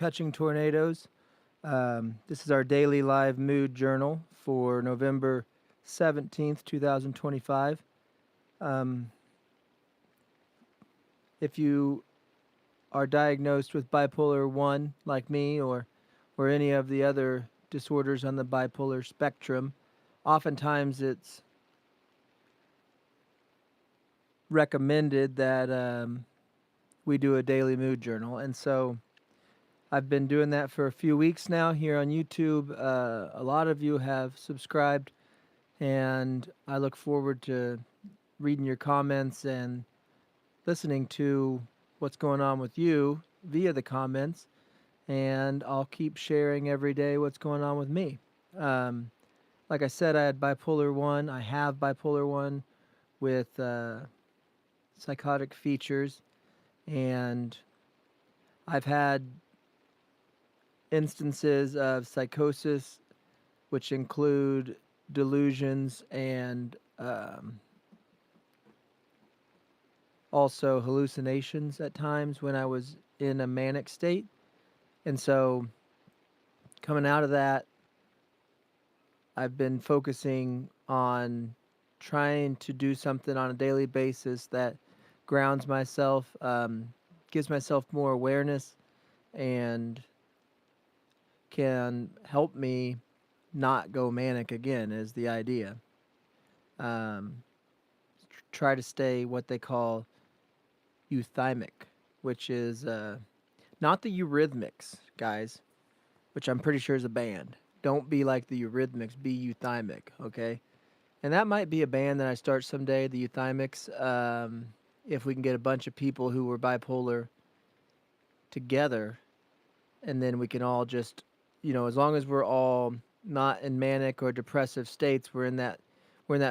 Touching Tornadoes. This is our daily live mood journal for November 17th, 2025. Um, if you are diagnosed with bipolar 1 like me or any of the other disorders on the bipolar spectrum, oftentimes it's recommended that we do a daily mood journal. And so I've been doing that for a few weeks now here on YouTube. A lot of you have subscribed, and I look forward to reading your comments and listening to what's going on with you via the comments. And I'll keep sharing every day what's going on with me. Um, like I said, I had bipolar 1. I have bipolar 1 with psychotic features, and I've had instances of psychosis, which include delusions and also hallucinations at times when I was in a manic state. And so, coming out of that, I've been focusing on trying to do something on a daily basis that grounds myself, gives myself more awareness, and can help me not go manic again, is the idea. Um, Try to stay what they call euthymic, which is not the Eurythmics, guys, which I'm pretty sure is a band. Don't be like the Eurythmics, be euthymic, okay? And that might be a band that I start someday, the Euthymics, if we can get a bunch of people who were bipolar together, and then we can all just, as long as we're all not in manic or depressive states, we're in that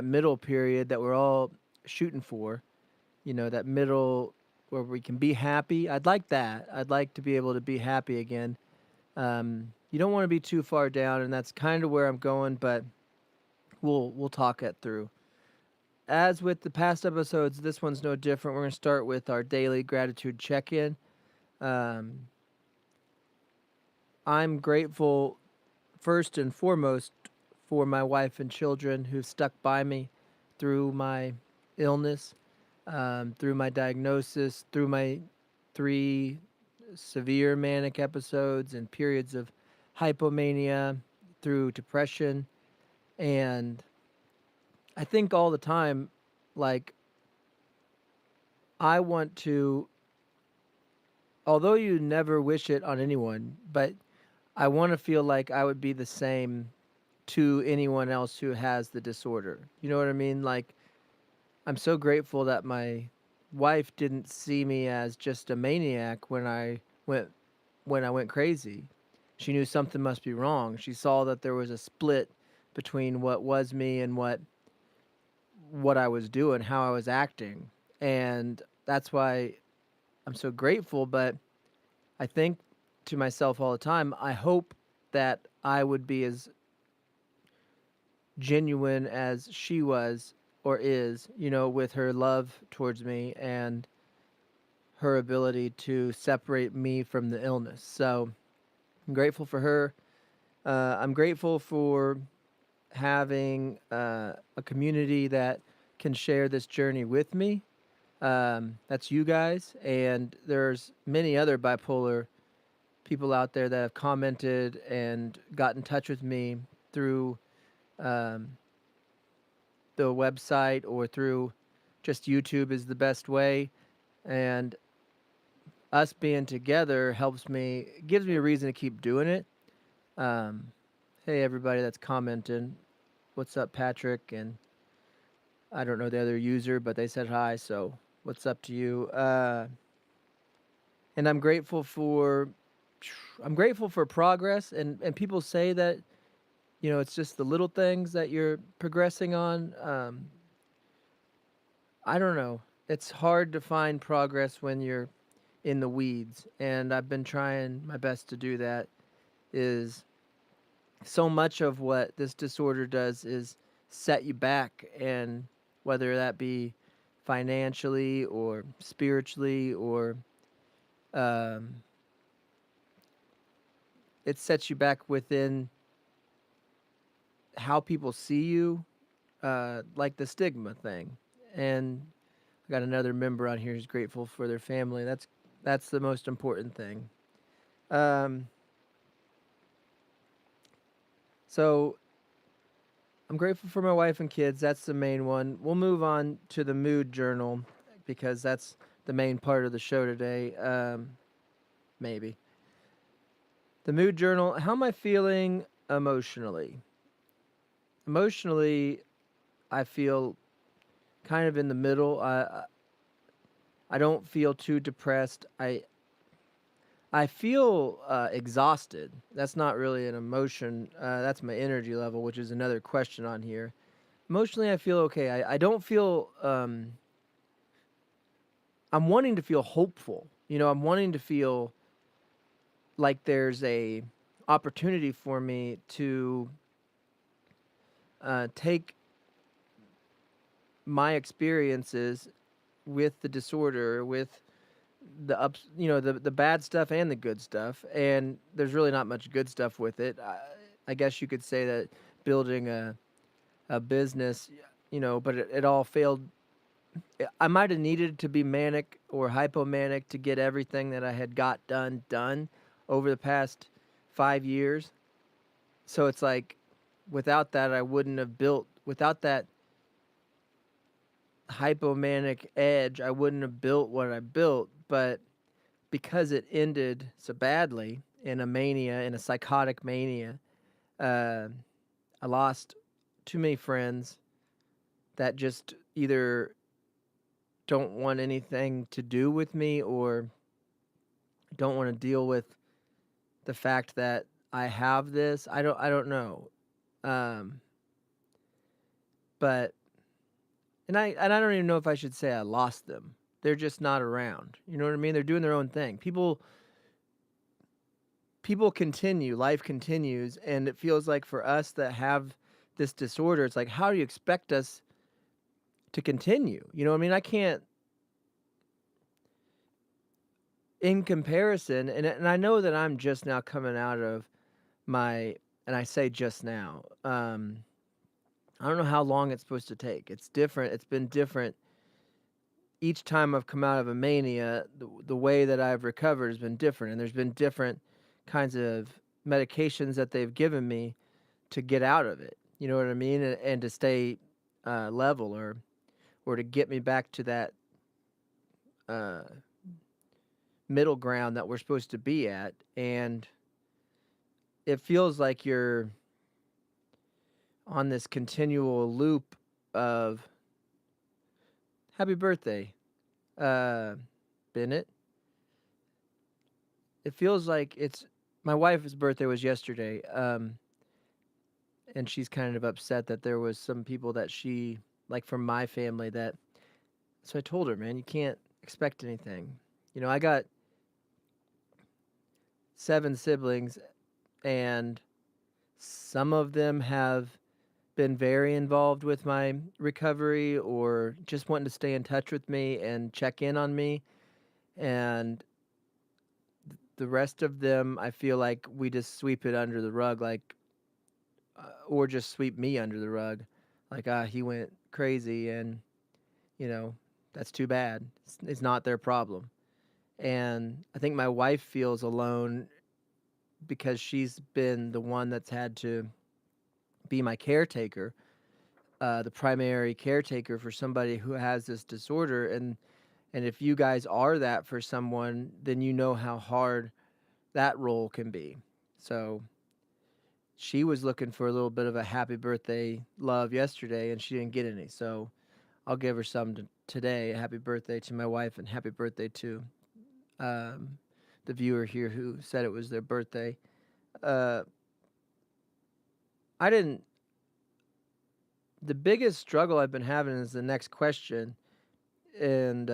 middle period that we're all shooting for, that middle where we can be happy. I'd like that. I'd like to be able to be happy again. You don't want to be too far down, and that's kind of where I'm going, but we'll talk it through. As with the past episodes, this one's no different. We're going to start with our daily gratitude check-in. Um, I'm grateful first and foremost for my wife and children who've stuck by me through my illness, through my diagnosis, through my 3 severe manic episodes and periods of hypomania, through depression. And I think all the time, like, I want to, although you never wish it on anyone, but I want to feel like I would be the same to anyone else who has the disorder. You know what I mean? Like, I'm so grateful that my wife didn't see me as just a maniac when I went crazy. She knew something must be wrong. She saw that there was a split between what was me and what I was doing, how I was acting. And that's why I'm so grateful, but I think to myself all the time, I hope that I would be as genuine as she was or is, with her love towards me and her ability to separate me from the illness. So I'm grateful for her. I'm grateful for having a community that can share this journey with me. That's you guys, and there's many other bipolar people out there that have commented and got in touch with me through um, the website or through just YouTube is the best way. And us being together gives me a reason to keep doing it. Um, hey, everybody that's commenting. What's up, Patrick? And I don't know the other user, but they said hi, so what's up to you? And I'm grateful for progress, and people say that, it's just the little things that you're progressing on. I don't know. It's hard to find progress when you're in the weeds, and I've been trying my best to do that. Is so much of what this disorder does is set you back, and whether that be financially or spiritually or um, it sets you back within how people see you, like the stigma thing. And I got another member on here who's grateful for their family. That's the most important thing. Um, so I'm grateful for my wife and kids. That's the main one. We'll move on to the mood journal because that's the main part of the show today. Maybe. The mood journal. How am I feeling emotionally? Emotionally, I feel kind of in the middle. I don't feel too depressed. I feel exhausted. That's not really an emotion. That's my energy level, which is another question on here. Emotionally, I feel okay. I don't feel. I'm wanting to feel hopeful. I'm wanting to feel like there's a opportunity for me to take my experiences with the disorder, with the ups, the bad stuff and the good stuff. And there's really not much good stuff with it. I guess you could say that building a business, but it all failed. I might have needed to be manic or hypomanic to get everything that I had got done over the past 5 years. So it's like, without that, I wouldn't have built. Without that hypomanic edge, I wouldn't have built what I built. But because it ended so badly in a mania, in a psychotic mania, uh, I lost too many friends that just either don't want anything to do with me or don't want to deal with the fact that I have this. I don't know. Um, but and I don't even know if I should say I lost them. They're just not around. You know what I mean? They're doing their own thing. People continue, life continues, and it feels like for us that have this disorder, it's like, how do you expect us to continue? You know what I mean? I can't, in comparison, and I know that I'm just now coming out of my, and I say just now, I don't know how long it's supposed to take. It's different. It's been different each time I've come out of a mania. The way that I've recovered has been different, and there's been different kinds of medications that they've given me to get out of it. You know what I mean? And to stay level, or to get me back to that uh, middle ground that we're supposed to be at. And it feels like you're on this continual loop of happy birthday, uh, Bennett. It feels like it's my wife's birthday was yesterday, and she's kind of upset that there was some people that she like from my family that. So I told her, man, you can't expect anything. I got 7 siblings, and some of them have been very involved with my recovery or just wanting to stay in touch with me and check in on me. And the rest of them, I feel like we just sweep it under the rug, like, or just sweep me under the rug. Like, he went crazy, and, you know, that's too bad. It's not their problem. And I think my wife feels alone because she's been the one that's had to be my caretaker, the primary caretaker for somebody who has this disorder. And if you guys are that for someone, then you know how hard that role can be. So she was looking for a little bit of a happy birthday love yesterday, and she didn't get any. So I'll give her some today. Happy birthday to my wife, and happy birthday to um, the viewer here who said it was their birthday. Uh, I didn't. The biggest struggle I've been having is the next question, and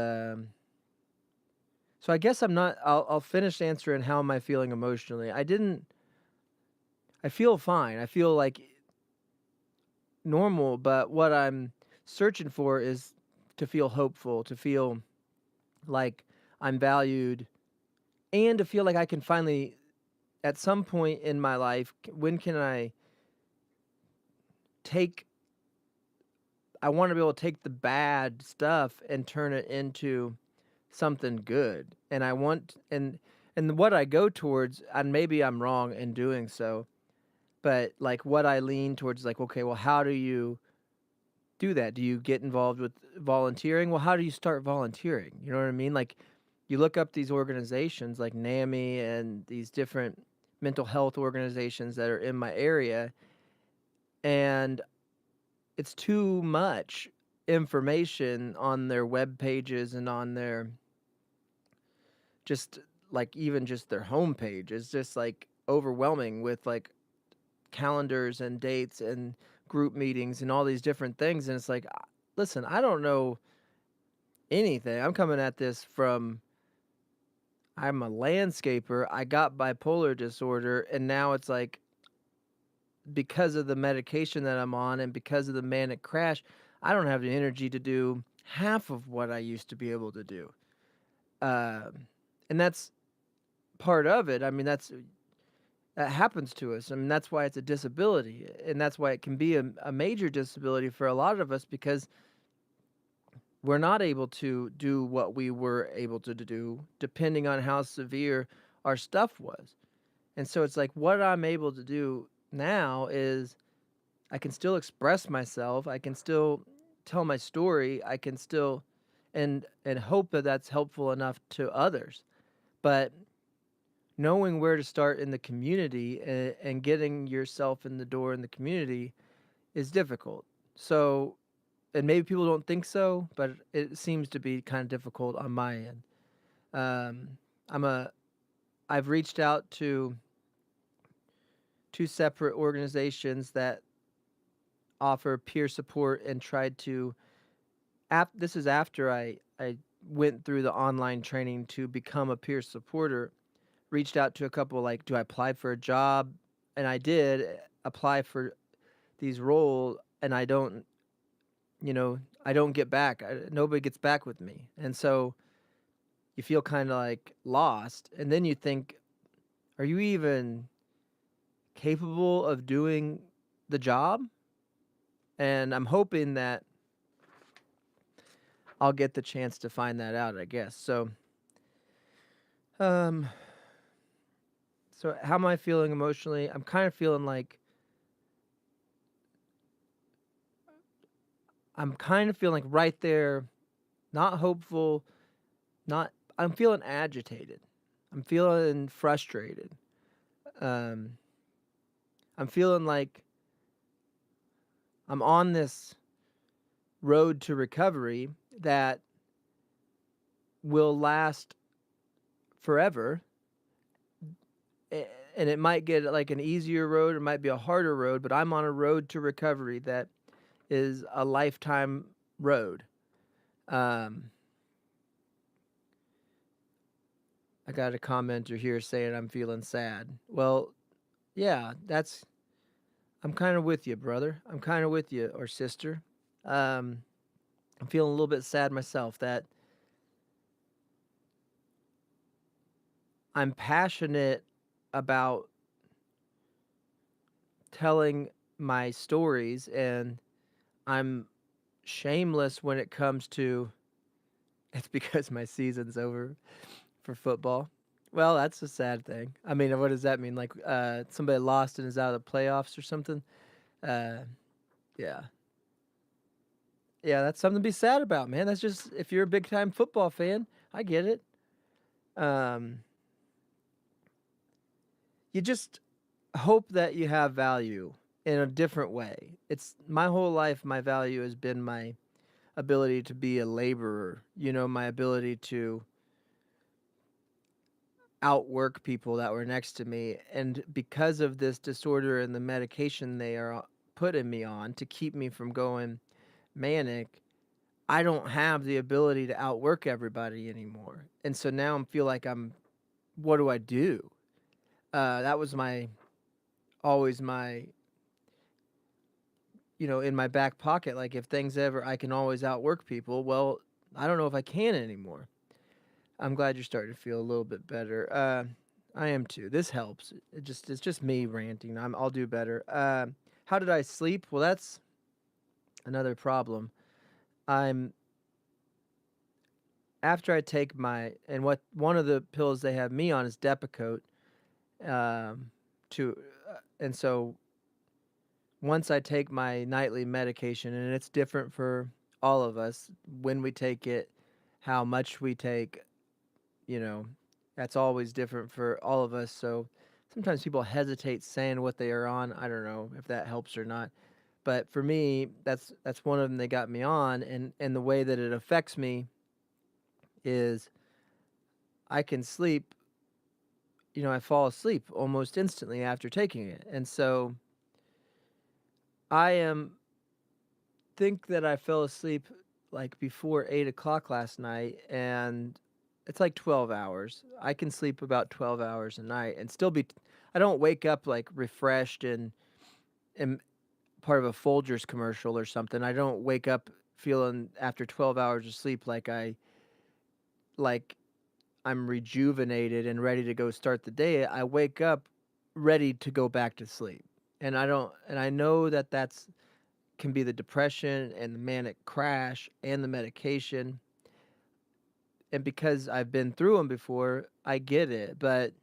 so I guess I'm not. I'll finish answering how am I feeling emotionally. I didn't. I feel fine. I feel like normal, but what I'm searching for is to feel hopeful, to feel like I'm valued, and to feel like I can finally at some point in my life, when can take I want to be able to take the bad stuff and turn it into something good. And I want and what I go towards, and maybe I'm wrong in doing so, but like what I lean towards is like, okay, well, how do you do that? Do you get involved with volunteering? Well, how do you start volunteering? You know what I mean? Like you look up these organizations like NAMI and these different mental health organizations that are in my area, and it's too much information on their web pages and on their just like even just their homepage is just like overwhelming with like calendars and dates and group meetings and all these different things. And it's like, listen, I don't know anything. I'm coming at this from, I'm a landscaper. I got bipolar disorder. And now it's like, because of the medication that I'm on and because of the manic crash, I don't have the energy to do half of what I used to be able to do. And that's part of it. I mean, that happens to us. I mean, that's why it's a disability, and that's why it can be a major disability for a lot of us because we're not able to do what we were able to do depending on how severe our stuff was. And so it's like what I'm able to do now is I can still express myself, I can still tell my story, I can still and hope that that's helpful enough to others. But knowing where to start in the community and getting yourself in the door in the community is difficult. So, and maybe people don't think so, but it seems to be kind of difficult on my end. Um, I'm a, I've reached out to two separate organizations that offer peer support and tried to. This is after I went through the online training to become a peer supporter. Reached out to a couple like, do I apply for a job? And I did apply for these roles, and I don't, I don't get back. Nobody gets back with me. And so you feel kind of like lost. And then you think, are you even capable of doing the job? And I'm hoping that I'll get the chance to find that out, I guess. Um, so how am I feeling emotionally? I'm kind of feeling like right there, not hopeful, not I'm feeling agitated. I'm feeling frustrated. Um, I'm feeling like I'm on this road to recovery that will last forever. And it might get like an easier road, it might be a harder road, but I'm on a road to recovery that is a lifetime road. Um, I got a commenter here saying I'm feeling sad. Well, yeah, I'm kind of with you, brother. I'm kind of with you or sister. Um, I'm feeling a little bit sad myself that I'm passionate about telling my stories and I'm shameless when it comes to it's because my season's over for football. Well, that's a sad thing. I mean, what does that mean? Like somebody lost and is out of the playoffs or something? Uh yeah. Yeah, that's something to be sad about, man. That's just if you're a big time football fan, I get it. Um you just hope that you have value in a different way. It's my whole life my value has been my ability to be a laborer, my ability to outwork people that were next to me. And because of this disorder and the medication they are putting me on to keep me from going manic, I don't have the ability to outwork everybody anymore. And so now I feel like what do I do? That was always my, in my back pocket. Like if things ever, I can always outwork people. Well, I don't know if I can anymore. I'm glad you're starting to feel a little bit better. I am too. This helps. It's just me ranting. I'll do better. How did I sleep? Well, that's another problem. I'm After I take my and what one of the pills they have me on is Depakote. Um, to and so once I take my nightly medication, and it's different for all of us when we take it, how much we take, you know, that's always different for all of us. So sometimes people hesitate saying what they are on. I don't know if that helps or not. But for me, that's one of them they got me on, and the way that it affects me is I can sleep, I fall asleep almost instantly after taking it. And so I am think that I fell asleep like before 8 o'clock last night, and it's like 12 hours. I can sleep about 12 hours a night and still be, I don't wake up like refreshed and part of a Folgers commercial or something. I don't wake up feeling after 12 hours of sleep like I'm rejuvenated and ready to go start the day. I wake up ready to go back to sleep. And I know that that's can be the depression and the manic crash and the medication. And because I've been through them before, I get it. But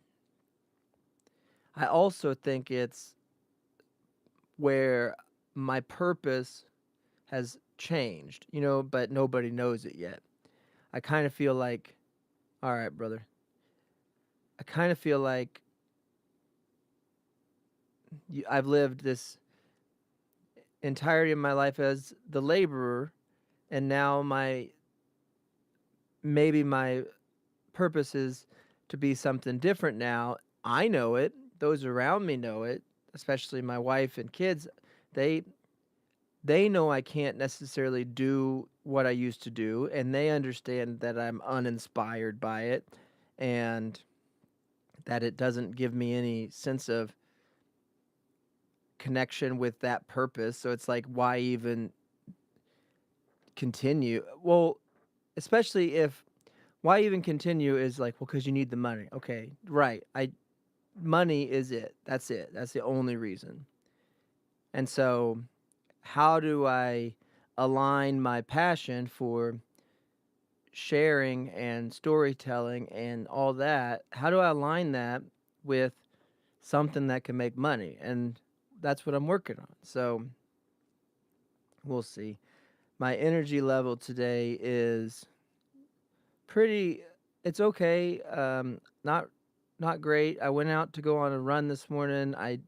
I also think it's where my purpose has changed, but nobody knows it yet. I kind of feel like, all right, brother, I kind of feel like I've lived this entirety of my life as the laborer, and now maybe my purpose is to be something different now. I know it. Those around me know it, especially my wife and kids. They they know I can't necessarily do what I used to do, and they understand that I'm uninspired by it and that it doesn't give me any sense of connection with that purpose. So it's like, why even continue? Well, especially if why even continue is like, well, because you need the money. Okay, right. Money is it. That's it. That's the only reason. And so, how do I align my passion for sharing and storytelling and all that? How do I align that with something that can make money? And that's what I'm working on. So, we'll see. My energy level today is pretty it's okay. Not great. I went out to go on a run this morning. I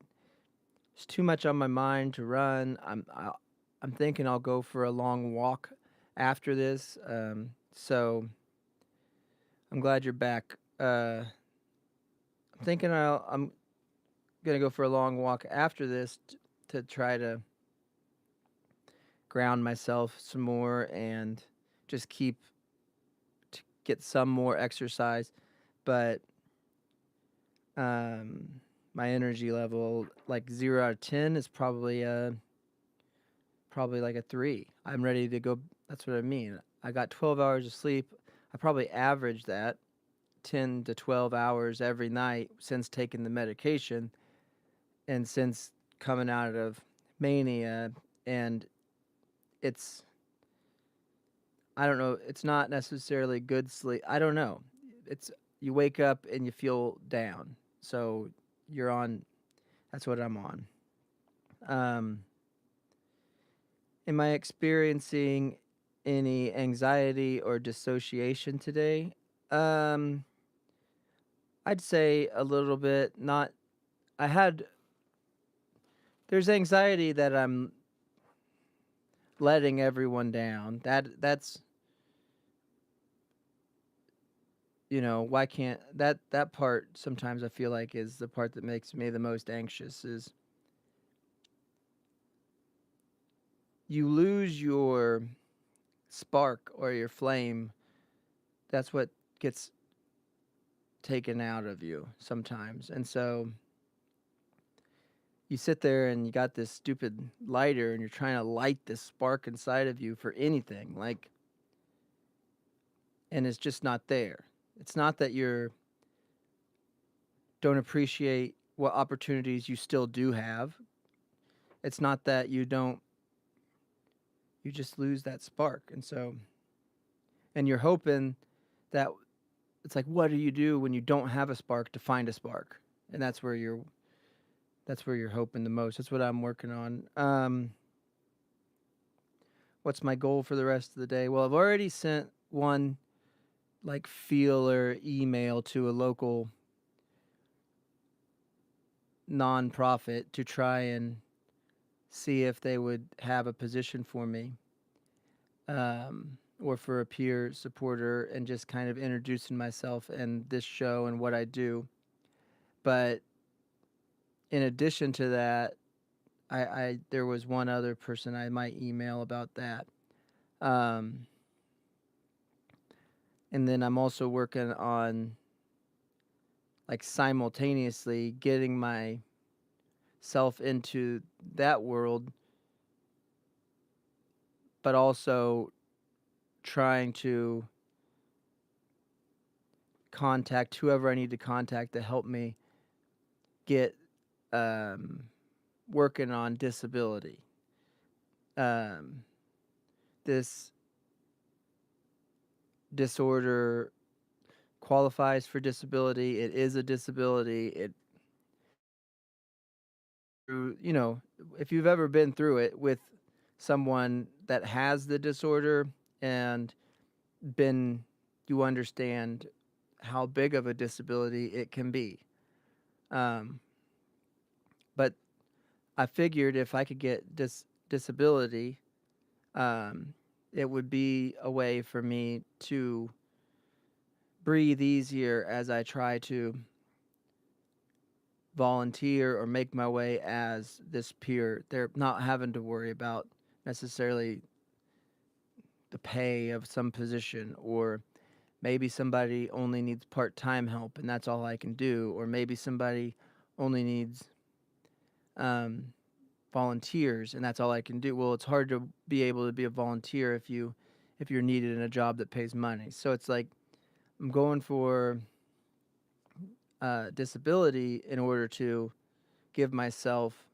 It's too much on my mind to run. I'm thinking I'll go for a long walk after this. So I'm glad you're back. I'm thinking I'm gonna go for a long walk after this to try to ground myself some more and just get some more exercise. But um, my energy level, like 0 out of 10, is probably like a 3. I'm ready to go. That's what I mean. I got 12 hours of sleep. I probably average that 10 to 12 hours every night since taking the medication and since coming out of mania. And it's, I don't know, it's not necessarily good sleep. I don't know. It's, you wake up and you feel down. So you're on, that's what I'm on. Um, Am I experiencing any anxiety or dissociation today? Um, I'd say a little bit. Not, I had, there's anxiety that I'm letting everyone down. That's, why can't, that part sometimes I feel like is the part that makes me the most anxious is you lose your spark or your flame. That's what gets taken out of you sometimes. And so you sit there and you got this stupid lighter and you're trying to light this spark inside of you for anything, like, and it's just not there. It's not that you're don't appreciate what opportunities you still do have. It's not that you just lose that spark. And you're hoping that it's like, what do you do when you don't have a spark to find a spark? And that's where you're hoping the most. That's what I'm working on. What's my goal for the rest of the day? Well, I've already sent one like feeler email to a local nonprofit to try and see if they would have a position for me, or for a peer supporter, and just kind of introducing myself and this show and what I do. But in addition to that, I there was one other person I might email about that. Um, and then I'm also working on like simultaneously getting myself into that world, but also trying to contact whoever I need to contact to help me get um, working on disability. Um, this disorder qualifies for disability. It is a disability. It through if you've ever been through it with someone that has the disorder and been you understand how big of a disability it can be. Um, but I figured if I could get disability, um, it would be a way for me to breathe easier as I try to volunteer or make my way as this peer. They're not having to worry about necessarily the pay of some position, or maybe somebody only needs part-time help and that's all I can do, or maybe somebody only needs um, volunteers and that's all I can do. Well, it's hard to be able to be a volunteer if you're needed in a job that pays money. So it's like I'm going for disability in order to give myself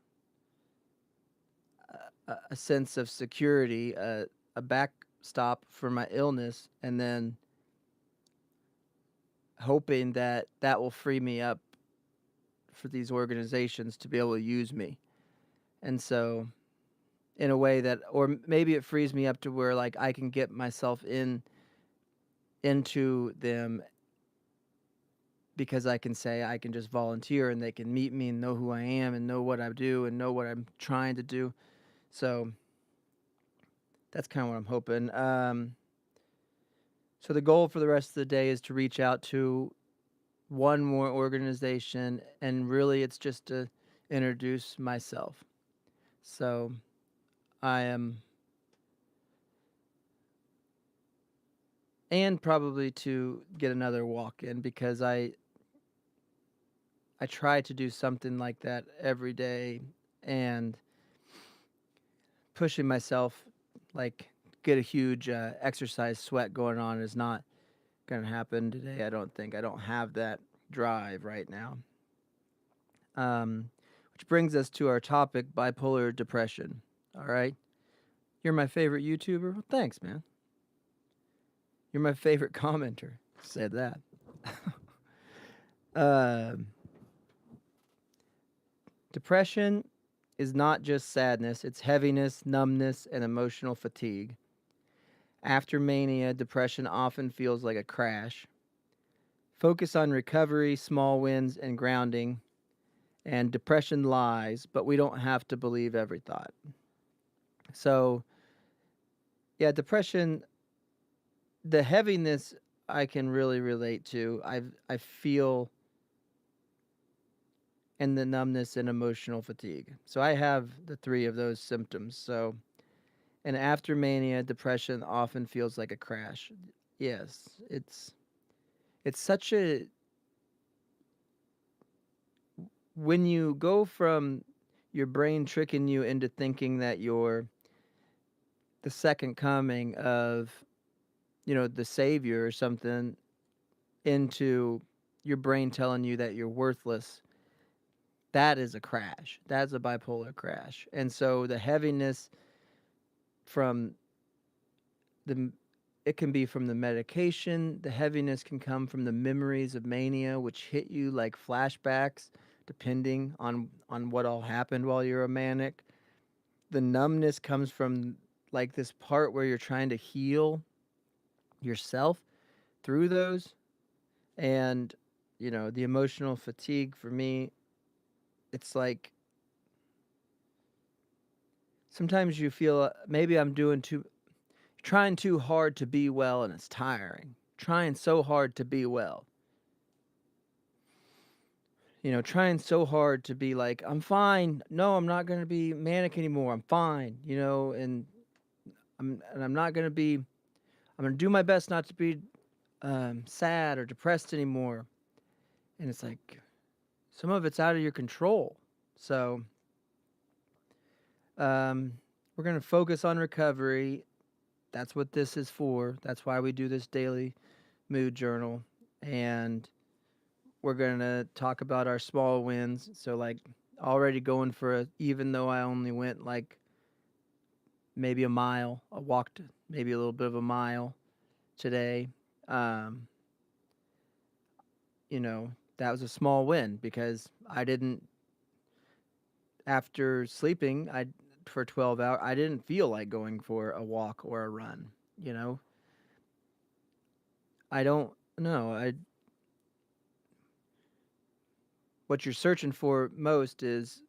a sense of security, a backstop for my illness, and then hoping that that will free me up for these organizations to be able to use me. And so in a way that, or maybe it frees me up to where like I can get myself into them, because I can say I can just volunteer and they can meet me and know who I am and know what I do and know what I'm trying to do. So that's kind of what I'm hoping. So the goal for the rest of the day is to reach out to one more organization, and really it's just to introduce myself. So I am, and probably to get another walk in, because I try to do something like that every day, and pushing myself, like get a huge exercise sweat going on, is not going to happen today. I don't think. I don't have that drive right now. Which brings us to our topic, bipolar depression. All right. You're my favorite YouTuber? Well, thanks, man. You're my favorite commenter. Said that. Um Depression is not just sadness, it's heaviness, numbness, and emotional fatigue. After mania, depression often feels like a crash. Focus on recovery, small wins, and grounding. And depression lies, but we don't have to believe every thought. So, yeah, depression, the heaviness I can really relate to. I feel, and the numbness and emotional fatigue. So I have the three of those symptoms. So, and after mania, depression often feels like a crash. Yes, it's such a, when you go from your brain tricking you into thinking that you're the second coming of, the savior or something, into your brain telling you that you're worthless, that is a crash. That's a bipolar crash. And so the heaviness from the it can be from the medication. The heaviness can come from the memories of mania, which hit you like flashbacks, depending on what all happened while you're a manic. The numbness comes from like this part where you're trying to heal yourself through those. And the emotional fatigue for me, it's like sometimes you feel maybe I'm trying too hard to be well, and it's tiring. Trying so hard to be well. Trying so hard to be like, I'm fine. No, I'm not going to be manic anymore. I'm fine, and I'm not going to be, I'm going to do my best not to be sad or depressed anymore. And it's like, some of it's out of your control. So, we're going to focus on recovery. That's what this is for. That's why we do this daily mood journal. And we're going to talk about our small wins. So, like, already going for even though I only went like maybe a mile, I walked maybe a little bit of a mile today. Um, that was a small win because I didn't, after sleeping for 12 hours, I didn't feel like going for a walk or a run, you know? I don't know. What you're searching for most is,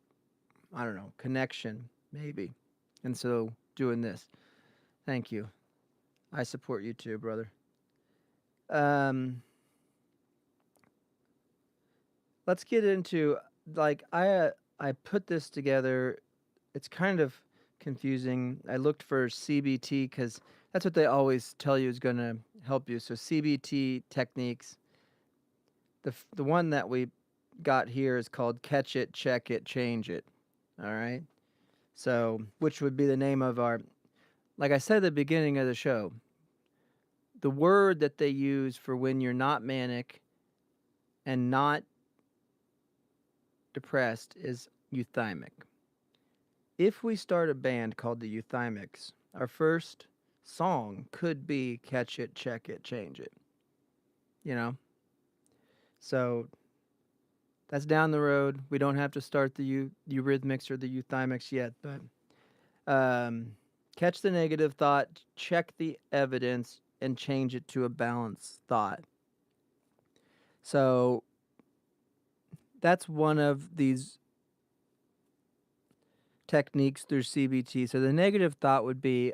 I don't know, connection, maybe. And so doing this. Thank you. I support you too, brother. Um, let's get into like I put this together. It's kind of confusing. I looked for CBT because that's what they always tell you is going to help you. So CBT techniques. The one that we got here is called Catch It, Check It, Change It. All right. So which would be the name of our, like I said at the beginning of the show, the word that they use for when you're not manic and not depressed is euthymic. If we start a band called the Euthymics, our first song could be Catch It, Check It, Change It. You know? So that's down the road. We don't have to start the Eurythmics or the Euthymics yet, but catch the negative thought, check the evidence, and change it to a balanced thought. So that's one of these techniques through CBT. So the negative thought would be,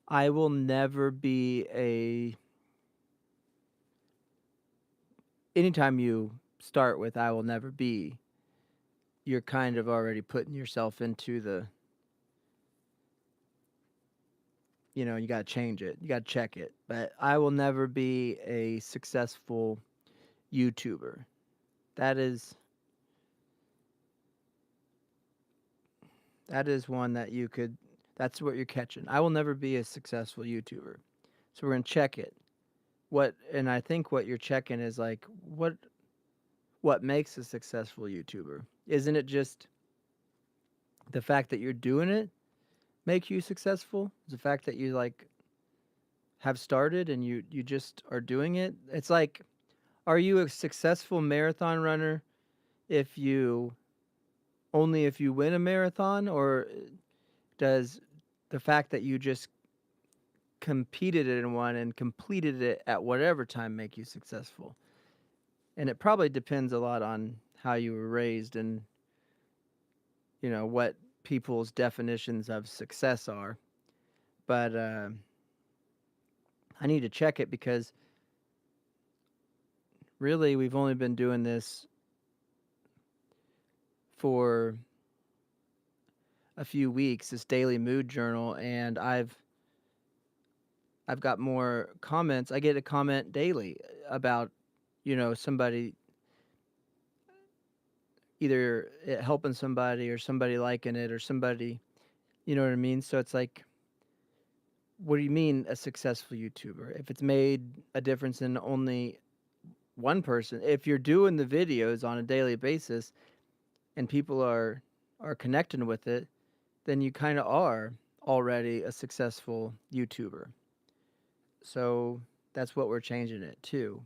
I will never be a. Anytime you start with I will never be, you're kind of already putting yourself into the, you got to change it. You got to check it. But I will never be a successful YouTuber. That is one that you could, that's what you're catching. I will never be a successful YouTuber. So we're going to check it. And I think what you're checking is like, what makes a successful YouTuber? Isn't it just the fact that you're doing it make you successful? Is the fact that you like have started and you just are doing it? It's like, are you a successful marathon runner if you win a marathon, or does the fact that you just competed in one and completed it at whatever time make you successful? And it probably depends a lot on how you were raised and what people's definitions of success are. But I need to check it because really we've only been doing this for a few weeks, this daily mood journal, and I've got more comments. I get a comment daily about somebody either it helping somebody or somebody liking it or somebody, you know what I mean? So it's like What do you mean a successful YouTuber? If it's made a difference in only one person, if you're doing the videos on a daily basis and people are connecting with it, then you kind of are already a successful YouTuber. So that's what we're changing it to.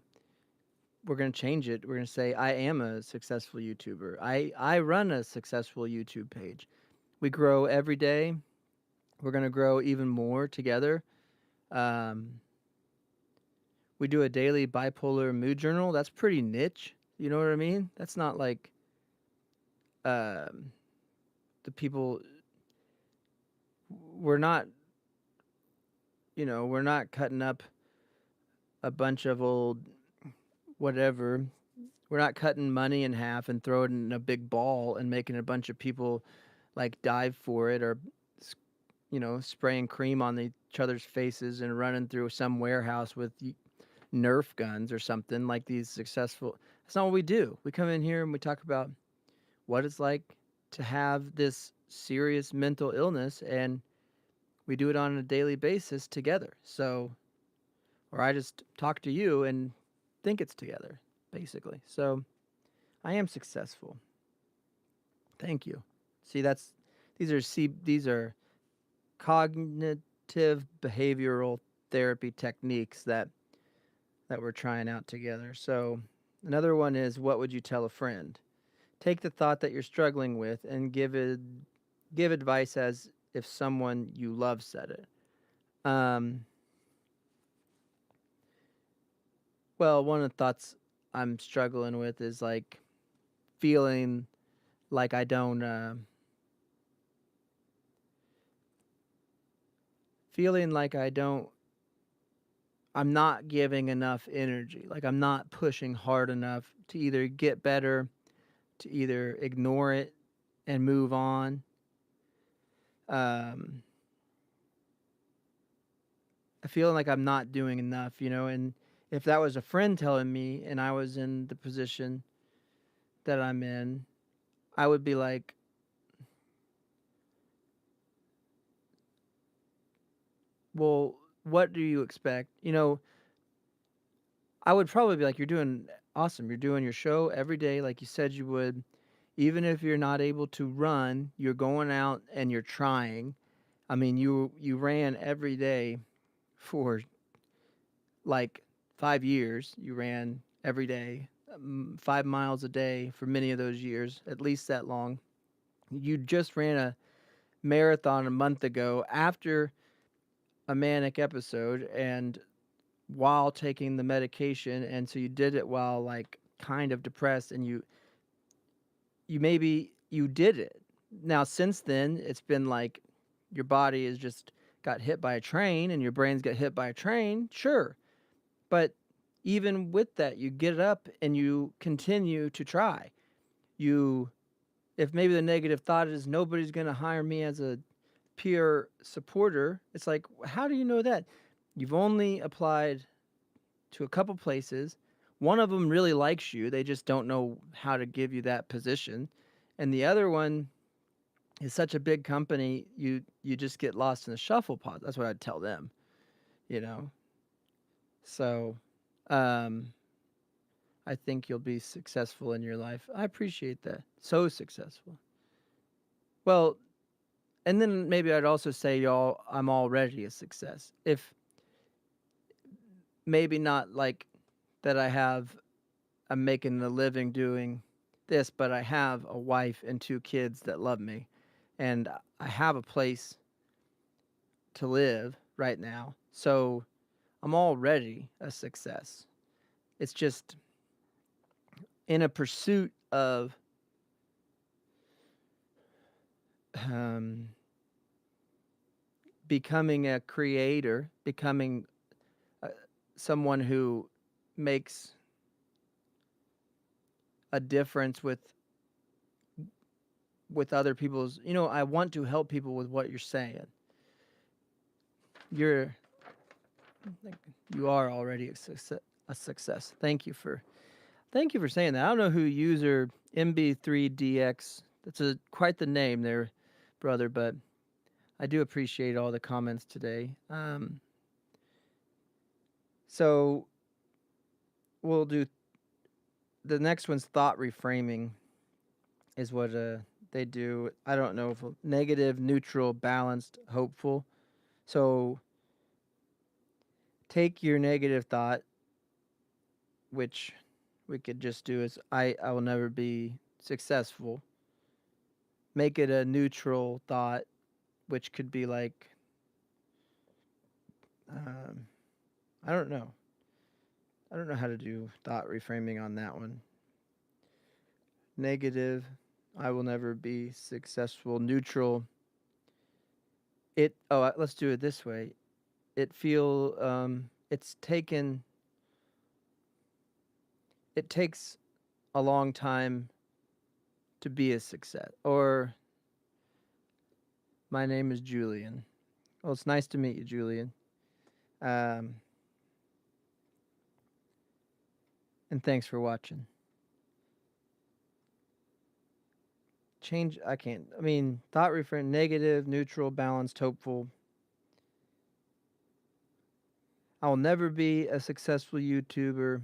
We're going to change it. We're going to say I am a successful YouTuber. I run a successful YouTube page. We grow every day. We're going to grow even more together. Um, we do a daily bipolar mood journal. That's pretty niche. You know what I mean? That's not like um, the people. We're not, we're not cutting up a bunch of old whatever. We're not cutting money in half and throwing it in a big ball and making a bunch of people like dive for it, or spraying cream on each other's faces and running through some warehouse with Nerf guns or something like these successful. That's not what we do. We come in here and we talk about what it's like to have this serious mental illness, and we do it on a daily basis together. So, or I just talk to you and think it's together, basically. So, I am successful. Thank you. See, these are cognitive behavioral therapy techniques that we're trying out together. So, another one is, what would you tell a friend? Take the thought that you're struggling with and give advice as if someone you love said it. Um, well, one of the thoughts I'm struggling with is like feeling like I don't feeling like I don't I'm not giving enough energy. Like I'm not pushing hard enough to either get better, to either ignore it and move on. Um, I feel like I'm not doing enough, and if that was a friend telling me and I was in the position that I'm in, I would be like, well, what do you expect? I would probably be like, you're doing awesome. You're doing your show every day like you said you would. Even if you're not able to run, you're going out and you're trying. I mean, you ran every day for like 5 years. You ran every day, 5 miles a day for many of those years, at least that long. You just ran a marathon a month ago after a manic episode and while taking the medication, and so you did it while like kind of depressed, and you did it. Now since then it's been like your body has just got hit by a train and your brain's got hit by a train, sure. But even with that, you get up and you continue to try. You If maybe the negative thought is nobody's going to hire me as a peer supporter, it's like, how do you know that? You've only applied to a couple places. One of them really likes you. They just don't know how to give you that position. And the other one is such a big company, you just get lost in the shuffle pod. That's what I'd tell them, you know. So, um I think you'll be successful in your life. I appreciate that. So successful. Well, and then maybe I'd also say, y'all, I'm already a success. If maybe not like that I'm making a living doing this, but I have a wife and 2 kids that love me, and I have a place to live right now. So I'm already a success. It's just in a pursuit of um, becoming a creator, becoming uh, someone who makes a difference with other people's. I want to help people with what you're saying. You're you are already a success. Thank you for saying that. I don't know who user MB3DX. That's quite the name there, brother. But I do appreciate all the comments today. So we'll do the next one's thought reframing is what they do. I don't know if negative, neutral, balanced, hopeful. So take your negative thought, which we could just do is I will never be successful. Make it a neutral thought, which could be like um, I don't know. I don't know how to do thought reframing on that one. Negative, I will never be successful. Neutral, let's do it this way. It takes a long time to be a success. Or my name is Julian. Well, it's nice to meet you, Julian. And thanks for watching. Thought reframe, negative, neutral, balanced, hopeful. I'll never be a successful YouTuber.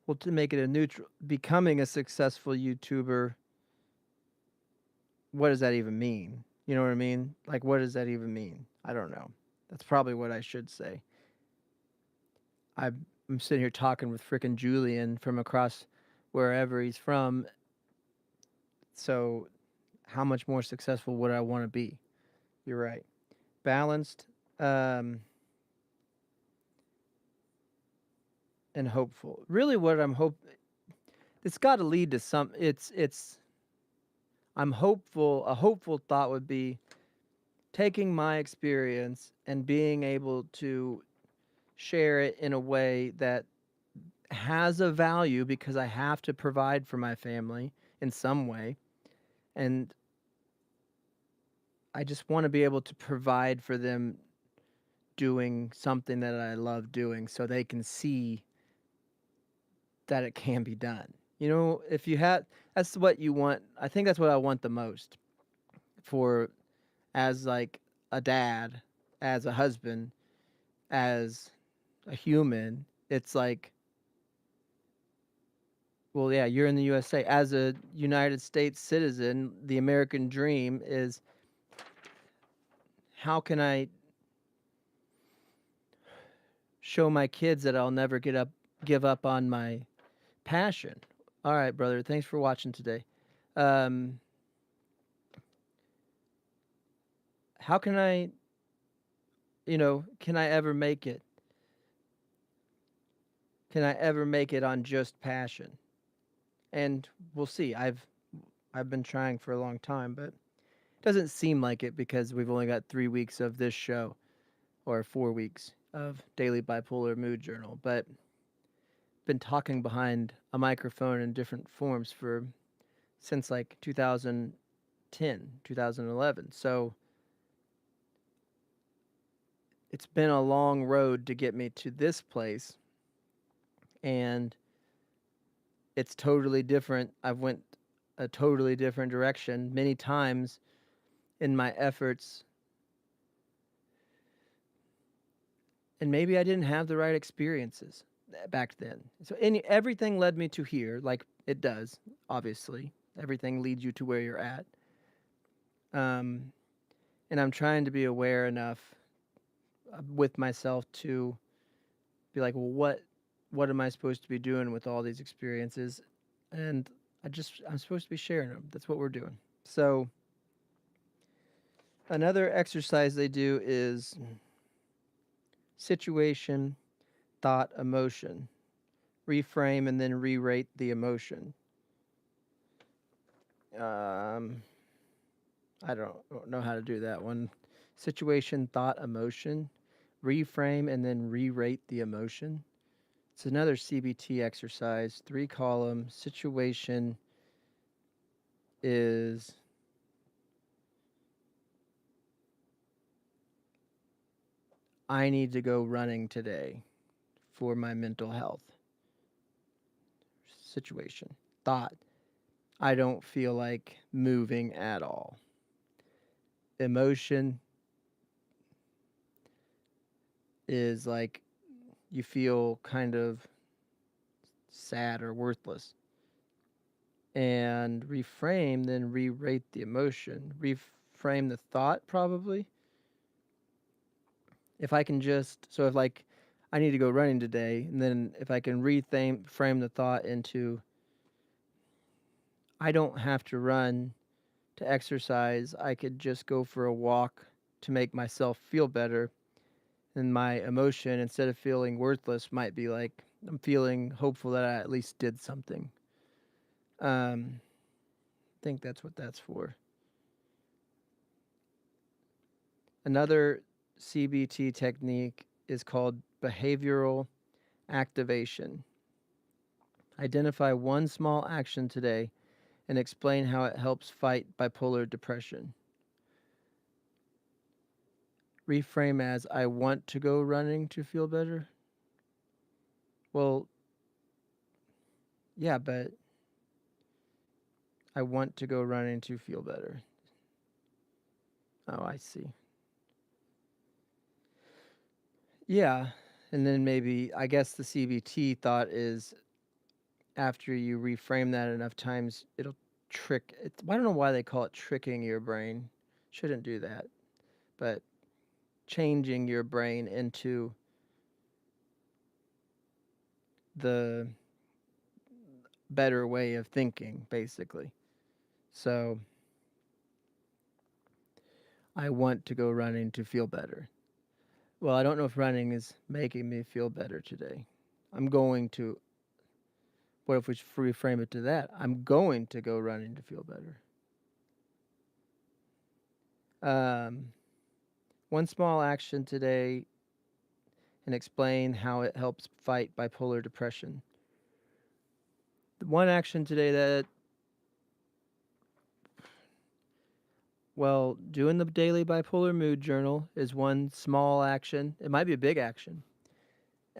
Well, to make it a neutral, becoming a successful YouTuber, what does that even mean? You know what I mean? Like, what does that even mean? I don't know. That's probably what I should say. I'm sitting here talking with frickin' Julian from across wherever he's from. So, how much more successful would I want to be? You're right. Balanced and hopeful. Really, what I'm hoping, it's got to lead to some. I'm hopeful. A hopeful thought would be taking my experience and being able to share it in a way that has a value because I have to provide for my family in some way. And I just want to be able to provide for them doing something that I love doing so they can see that it can be done. You know, if you had, that's what you want. I think that's what I want the most for as like a dad, as a husband, as a human. It's like, well, yeah, you're in the USA. As a United States citizen, the American dream is how can I show my kids that I'll never give up on my passion. All right, brother. Thanks for watching today. Um, how can I, can I ever make it? Can I ever make it on just passion? And we'll see. I've been trying for a long time, but it doesn't seem like it because we've only got 3 weeks of this show or 4 weeks of Daily Bipolar Mood Journal, but been talking behind a microphone in different forms since like 2010, 2011. So it's been a long road to get me to this place, and it's totally different. I've went a totally different direction many times in my efforts, and maybe I didn't have the right experiences back then. So everything led me to here, like it does. Obviously, everything leads you to where you're at. And I'm trying to be aware enough with myself to be like, well, what am I supposed to be doing with all these experiences? And I'm supposed to be sharing them. That's what we're doing. So another exercise they do is situation, thought, emotion. Reframe and then re-rate the emotion. I don't know how to do that one. Situation, thought, emotion. Reframe and then re-rate the emotion. It's another CBT exercise. 3-column. Situation is I need to go running today for my mental health. Situation. Thought. I don't feel like moving at all. Emotion. is like you feel kind of sad or worthless. And reframe, then re rate the emotion. Reframe the thought, probably. If I can just, so if like I need to go running today, and then if I can frame the thought into I don't have to run to exercise, I could just go for a walk to make myself feel better. And my emotion, instead of feeling worthless, might be like I'm feeling hopeful that I at least did something. I think that's what that's for. Another CBT technique is called behavioral activation. Identify one small action today and explain how it helps fight bipolar depression. Reframe as I want to go running to feel better. Well, yeah, but I want to go running to feel better. Oh, I see. Yeah, and then maybe I guess the CBT thought is after you reframe that enough times, it'll trick it. I don't know why they call it tricking your brain. Shouldn't do that. But changing your brain into the better way of thinking, basically. So I want to go running to feel better. Well, I don't know if running is making me feel better today. I'm going to. What if we reframe it to that? I'm going to go running to feel better. Um, One small action today and explain how it helps fight bipolar depression. The one action today that, well, doing the daily bipolar mood journal is one small action. It might be a big action.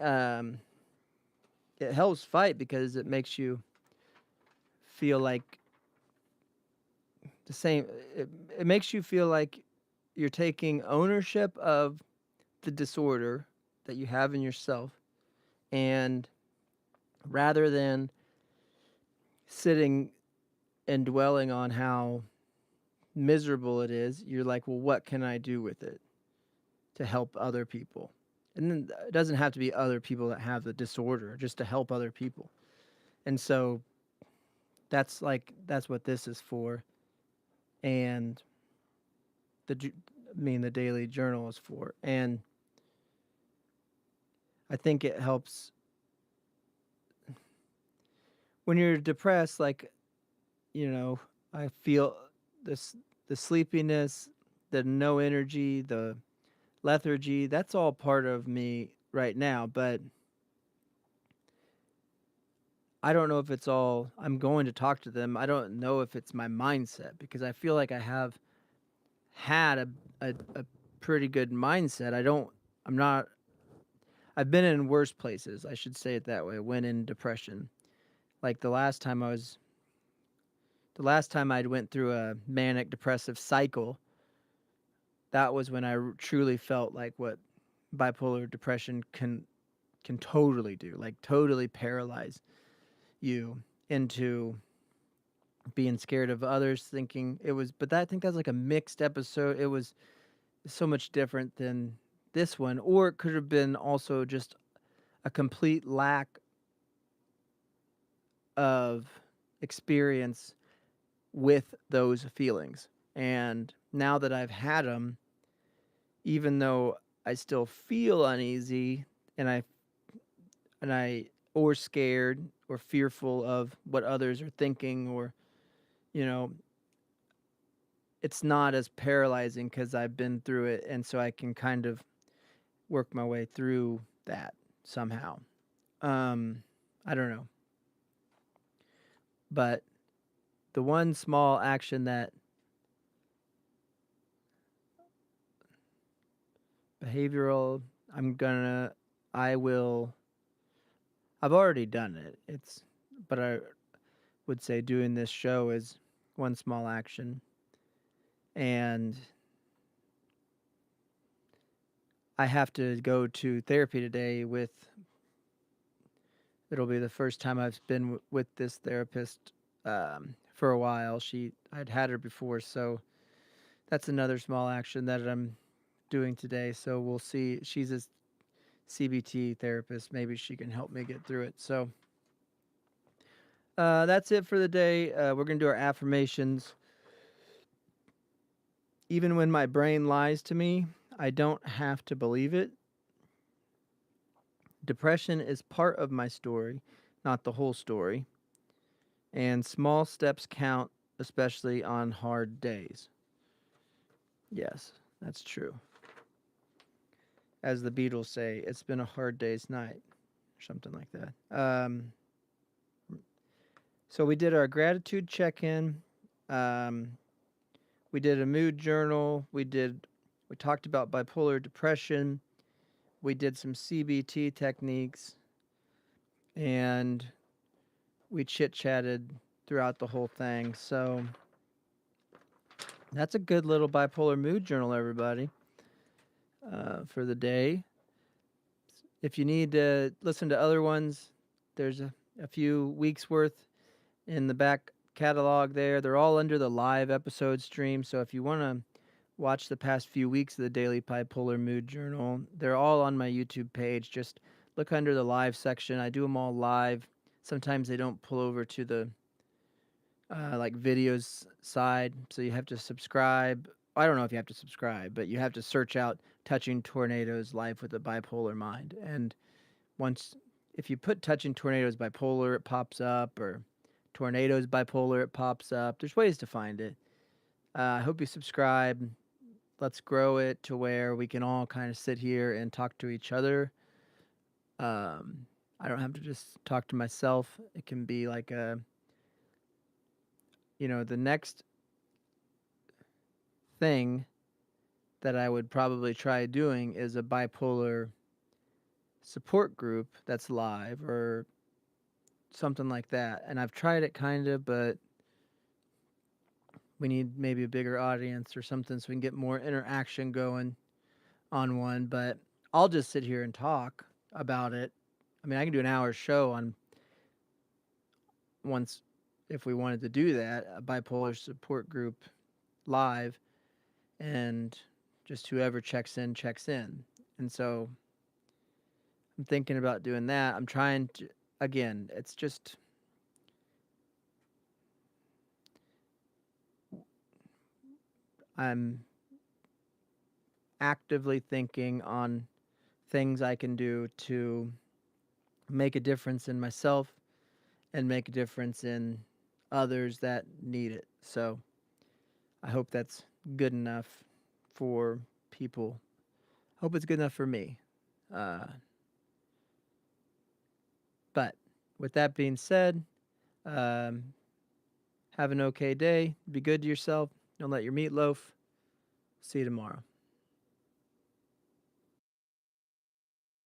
Um, it helps fight because it makes you feel like the same. It makes you feel like you're taking ownership of the disorder that you have in yourself, and rather than sitting and dwelling on how miserable it is, you're like, well, what can I do with it to help other people? And then it doesn't have to be other people that have the disorder, just to help other people. And so that's what this is for. And the daily journal is for. And I think it helps when you're depressed, like, I feel this the sleepiness, the no energy, the lethargy, that's all part of me right now, but I don't know if it's all I'm going to talk to them. I don't know if it's my mindset because I feel like I have had a pretty good mindset. I'm not I've been in worse places, I should say it that way, when in depression. Like the last time I'd went through a manic depressive cycle, that was when I truly felt like what bipolar depression can totally do, like totally paralyze you into being scared of others, thinking it was, but I think that's like a mixed episode. It was so much different than this one, or it could have been also just a complete lack of experience with those feelings. And now that I've had them, even though I still feel uneasy and I or scared or fearful of what others are thinking, or you know it's not as paralyzing because I've been through it, and so I can kind of work my way through that somehow. I don't know, but the one small action that behavioral I'm gonna I will I've already done it. But I would say doing this show is one small action. And I have to go to therapy today with, it'll be the first time I've been with this therapist for a while. I'd had her before, so that's another small action that I'm doing today. So we'll see. She's a CBT therapist. Maybe she can help me get through it. So that's it for the day. We're going to do our affirmations. Even when my brain lies to me, I don't have to believe it. Depression is part of my story, not the whole story. And small steps count, especially on hard days. Yes, that's true. As the Beatles say, it's been a hard day's night, or something like that. So we did our gratitude check-in. We did a mood journal. We talked about bipolar depression. We did some CBT techniques, and we chit-chatted throughout the whole thing. So that's a good little bipolar mood journal, everybody, for the day. If you need to listen to other ones, there's a few weeks worth in the back catalog there. They're all under the live episode stream. So if you want to watch the past few weeks of the Daily Bipolar Mood Journal, they're all on my YouTube page. Just look under the live section. I do them all live. Sometimes they don't pull over to the like videos side, so you have to subscribe. I don't know if you have to subscribe, but you have to search out Touching Tornadoes Life with a Bipolar Mind. And if you put Touching Tornadoes Bipolar, it pops up, or Tornadoes Bipolar, it pops up. There's ways to find it. I hope you subscribe. Let's grow it to where we can all kind of sit here and talk to each other. I don't have to just talk to myself. It can be like the next thing that I would probably try doing is a bipolar support group that's live or something like that. And I've tried it kind of, but we need maybe a bigger audience or something so we can get more interaction going on one. But I'll just sit here and talk about it. I mean, I can do an hour show on once if we wanted to do that, a bipolar support group live, and just whoever checks in. And so I'm thinking about doing that. I'm trying to, again, it's just, I'm actively thinking on things I can do to make a difference in myself and make a difference in others that need it. So I hope that's good enough for people. Hope it's good enough for me. But with that being said, have an okay day. Be good to yourself. Don't let your meat loaf. See you tomorrow.